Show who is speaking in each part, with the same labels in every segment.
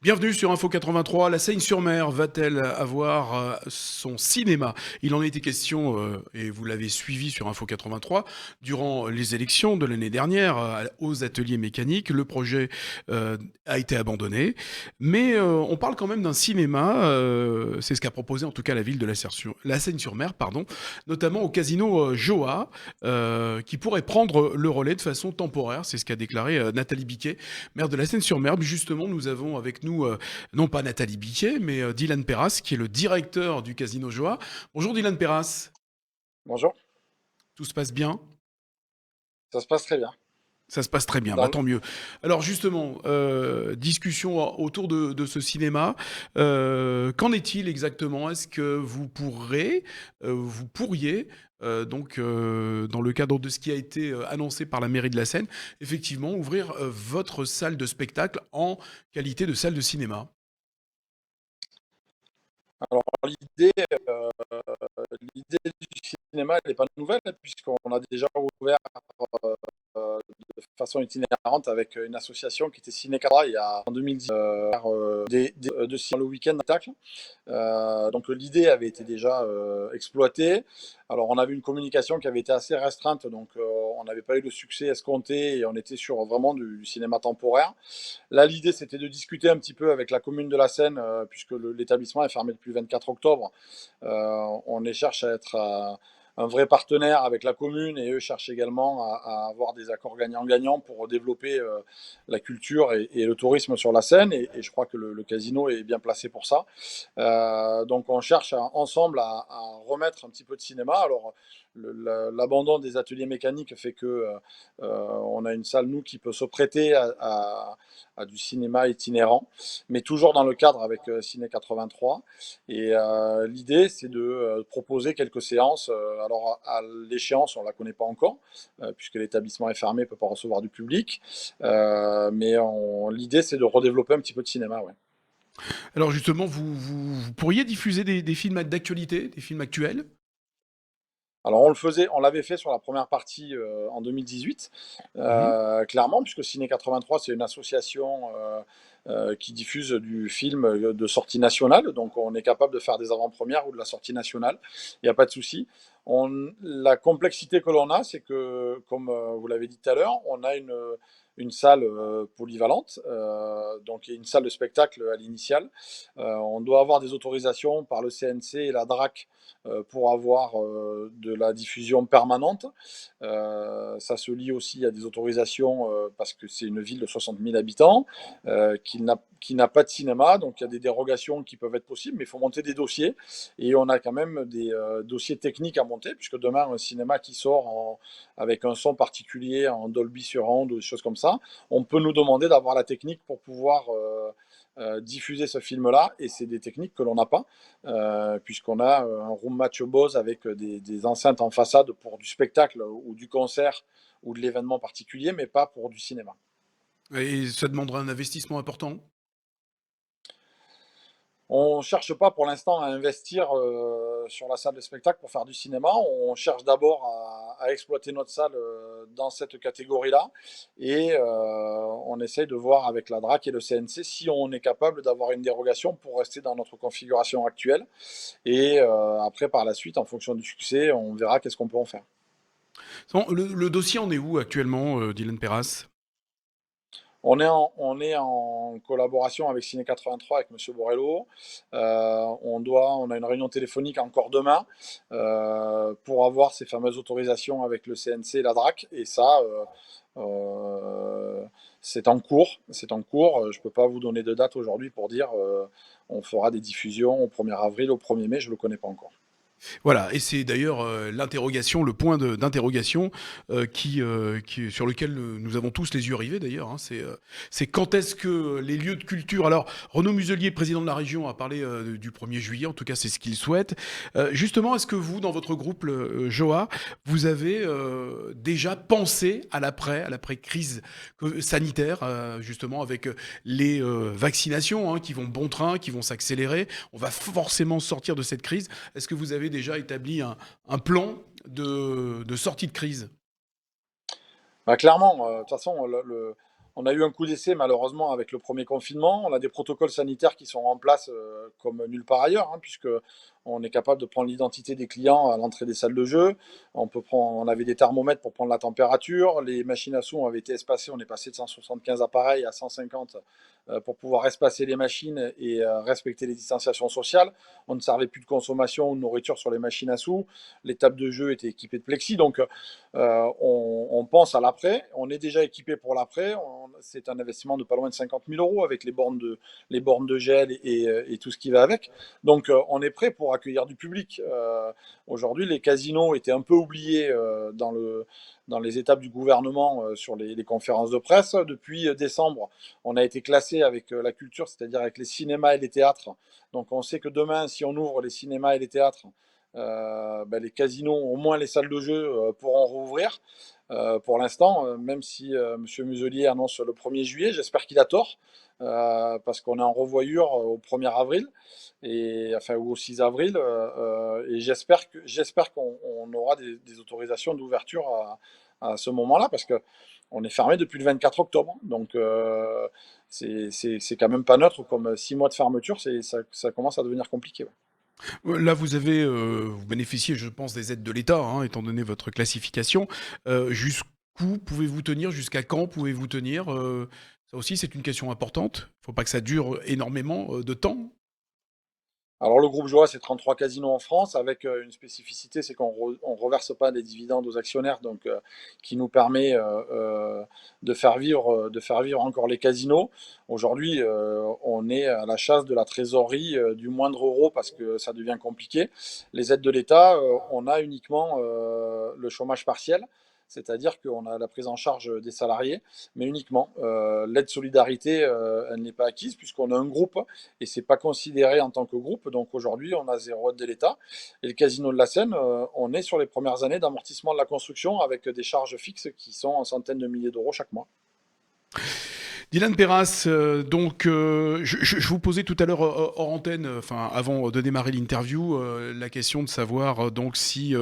Speaker 1: Bienvenue sur Info 83. La Seigne-sur-Mer va-t-elle avoir son cinéma? Il en a été question, et vous l'avez suivi sur Info 83, durant les élections de l'année dernière aux ateliers mécaniques. Le projet a été abandonné. Mais on parle quand même d'un cinéma, c'est ce qu'a proposé en tout cas la ville de la Seigne-sur-Mer, pardon, notamment au casino Joa, qui pourrait prendre le relais de façon temporaire. C'est ce qu'a déclaré Nathalie Biquet, maire de la Seine-sur-Mer. Justement, nous avons avec nous, non pas Nathalie Biquet, mais Dylan Perras, qui est le directeur du Casino Joa. Bonjour Dylan Perras,
Speaker 2: Bonjour,
Speaker 1: tout se passe bien?
Speaker 2: ça se passe très bien.
Speaker 1: Ça se passe très bien,
Speaker 2: Dans
Speaker 1: bah,
Speaker 2: le-
Speaker 1: tant mieux. Alors justement, discussion autour de ce cinéma. Qu'en est-il exactement? Est-ce que vous pourriez, dans le cadre de ce qui a été annoncé par la mairie de la Seine, effectivement ouvrir votre salle de spectacle en qualité de salle de cinéma?
Speaker 2: Alors l'idée du cinéma, elle n'est pas nouvelle puisqu'on a déjà ouvert de façon itinérante avec une association qui était Ciné Cadra il y a en 2010 de cinéma le week-end spectacle. Donc l'idée avait été déjà exploitée. Alors on avait une communication qui avait été assez restreinte, donc on n'avait pas eu le succès escompté et on était sur vraiment du cinéma temporaire. Là, l'idée, c'était de discuter un petit peu avec la commune de la Seine, puisque l'établissement est fermé depuis le 24 octobre. On cherche à être un vrai partenaire avec la commune et eux cherchent également à avoir des accords gagnant-gagnant pour développer la culture et le tourisme sur la Seine. Et je crois que le casino est bien placé pour ça. Donc on cherche ensemble à remettre un petit peu de cinéma. Alors l'abandon des ateliers mécaniques fait que on a une salle, nous, qui peut se prêter à du cinéma itinérant, mais toujours dans le cadre avec Ciné 83. Et l'idée, c'est de proposer quelques séances. Alors, à l'échéance, on ne la connaît pas encore, puisque l'établissement est fermé, ne peut pas recevoir du public. Mais l'idée, c'est de redévelopper un petit peu de cinéma, ouais.
Speaker 1: Alors justement, vous pourriez diffuser des films d'actualité, des films actuels?
Speaker 2: Alors on l'avait fait sur la première partie en 2018,
Speaker 1: Mhm.
Speaker 2: clairement, puisque Ciné 83, c'est une association qui diffuse du film de sortie nationale, donc on est capable de faire des avant-premières ou de la sortie nationale, il n'y a pas de souci. La complexité que l'on a, c'est que, comme vous l'avez dit tout à l'heure, on a une salle polyvalente, donc une salle de spectacle à l'initiale. On doit avoir des autorisations par le CNC et la DRAC pour avoir de la diffusion permanente. Ça se lie aussi à des autorisations parce que c'est une ville de 60 000 habitants qui n'a pas de cinéma, donc il y a des dérogations qui peuvent être possibles, mais il faut monter des dossiers et on a quand même des dossiers techniques à monter, puisque demain un cinéma qui sort avec un son particulier en Dolby Surround ou des choses comme ça, on peut nous demander d'avoir la technique pour pouvoir diffuser ce film-là, et c'est des techniques que l'on n'a pas, puisqu'on a un room match Bose avec des enceintes en façade pour du spectacle ou du concert ou de l'événement particulier, mais pas pour du cinéma.
Speaker 1: Et ça demandera un investissement important?
Speaker 2: On ne cherche pas pour l'instant à investir sur la salle de spectacle pour faire du cinéma. On cherche d'abord à exploiter notre salle dans cette catégorie-là. Et on essaye de voir avec la DRAC et le CNC si on est capable d'avoir une dérogation pour rester dans notre configuration actuelle. Et après, par la suite, en fonction du succès, on verra qu'est-ce qu'on peut en faire.
Speaker 1: Le dossier en est où actuellement, Dylan Perras?
Speaker 2: On est en collaboration avec Ciné 83, avec Monsieur Borrello. On a une réunion téléphonique encore demain pour avoir ces fameuses autorisations avec le CNC et la DRAC. Et ça, c'est en cours. C'est en cours. Je ne peux pas vous donner de date aujourd'hui pour dire on fera des diffusions au 1er avril, au 1er mai. Je ne le connais pas encore.
Speaker 1: Voilà, et c'est d'ailleurs l'interrogation, le point d'interrogation sur lequel nous avons tous les yeux rivés d'ailleurs. Hein, c'est quand est-ce que les lieux de culture. Alors, Renaud Muselier, président de la région, a parlé du 1er juillet, en tout cas c'est ce qu'il souhaite. Justement, est-ce que vous, dans votre groupe Joa, vous avez déjà pensé à l'après-crise sanitaire, justement, avec les vaccinations qui vont bon train, qui vont s'accélérer? On va forcément sortir de cette crise. Est-ce que vous avez déjà établi un plan de sortie de crise?
Speaker 2: Bah, clairement, de toute façon, On a eu un coup d'essai malheureusement avec le premier confinement. On a des protocoles sanitaires qui sont en place comme nulle part ailleurs, hein, puisque on est capable de prendre l'identité des clients à l'entrée des salles de jeu. On avait des thermomètres pour prendre la température. Les machines à sous ont été espacées. On est passé de 175 appareils à 150 pour pouvoir espacer les machines et respecter les distanciations sociales. On ne servait plus de consommation ou de nourriture sur les machines à sous. Les tables de jeu étaient équipées de plexi. Donc on pense à l'après. On est déjà équipé pour l'après. C'est un investissement de pas loin de 50 000 euros avec les bornes de gel et tout ce qui va avec. Donc on est prêt pour accueillir du public. Aujourd'hui, les casinos étaient un peu oubliés dans les étapes du gouvernement sur les conférences de presse. Depuis décembre, on a été classé avec la culture, c'est-à-dire avec les cinémas et les théâtres. Donc on sait que demain, si on ouvre les cinémas et les théâtres, les casinos, au moins les salles de jeu, pourront rouvrir. Pour l'instant, même si M. Muselier annonce le 1er juillet, j'espère qu'il a tort, parce qu'on est en revoyure au 1er avril, ou au 6 avril, et j'espère qu'on aura des autorisations d'ouverture à ce moment-là, parce qu'on est fermé depuis le 24 octobre. Donc c'est quand même pas neutre, comme 6 mois de fermeture, ça commence à devenir compliqué. Ouais.
Speaker 1: Là, vous bénéficiez, je pense, des aides de l'État, hein, étant donné votre classification. Jusqu'où pouvez-vous tenir? Jusqu'à quand pouvez-vous tenir? Ça aussi, c'est une question importante. Il ne faut pas que ça dure énormément de temps.
Speaker 2: Alors le groupe Joie, c'est 33 casinos en France, avec une spécificité, c'est qu'on ne reverse pas des dividendes aux actionnaires, donc qui nous permet de faire vivre encore les casinos. Aujourd'hui, on est à la chasse de la trésorerie du moindre euro parce que ça devient compliqué. Les aides de l'État, on a uniquement le chômage partiel. C'est-à-dire qu'on a la prise en charge des salariés, mais uniquement. L'aide solidarité, elle n'est pas acquise puisqu'on a un groupe et c'est pas considéré en tant que groupe. Donc aujourd'hui, on a zéro aide de l'État. Et le Casino de la Seine, on est sur les premières années d'amortissement de la construction avec des charges fixes qui sont en centaines de milliers d'euros chaque mois.
Speaker 1: Dylan Perras, je vous posais tout à l'heure hors antenne, enfin avant de démarrer l'interview, la question de savoir donc si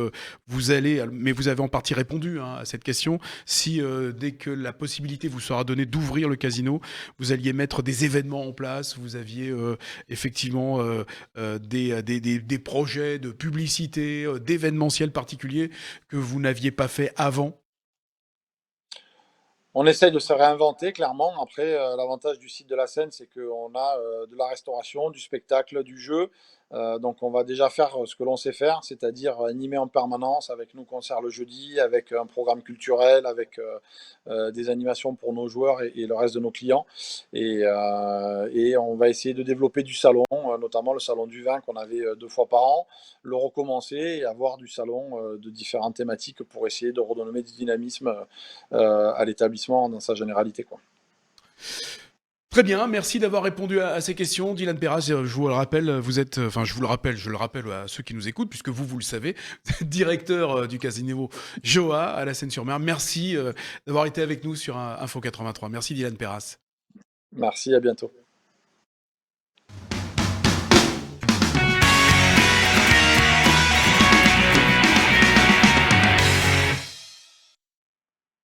Speaker 1: vous allez, mais vous avez en partie répondu hein, à cette question, si dès que la possibilité vous sera donnée d'ouvrir le casino, vous alliez mettre des événements en place, vous aviez effectivement des projets de publicité, d'événementiel particuliers que vous n'aviez pas fait avant.
Speaker 2: On essaye de se réinventer, clairement. Après, l'avantage du site de la Seine, c'est qu'on a de la restauration, du spectacle, du jeu. Donc, on va déjà faire ce que l'on sait faire, c'est-à-dire animer en permanence avec nos concerts le jeudi, avec un programme culturel, avec des animations pour nos joueurs et le reste de nos clients. Et on va essayer de développer du salon, notamment le salon du vin qu'on avait 2 fois par an, le recommencer et avoir du salon de différentes thématiques pour essayer de redonner du dynamisme à l'établissement dans sa généralité, quoi.
Speaker 1: Très bien, merci d'avoir répondu à ces questions. Dylan Perras, je vous le rappelle, vous êtes, enfin je le rappelle à ceux qui nous écoutent, puisque vous le savez, vous êtes directeur du casino Joa à la Seine-sur-Mer. Merci d'avoir été avec nous sur Info 83. Merci Dylan Perras.
Speaker 2: Merci, à bientôt.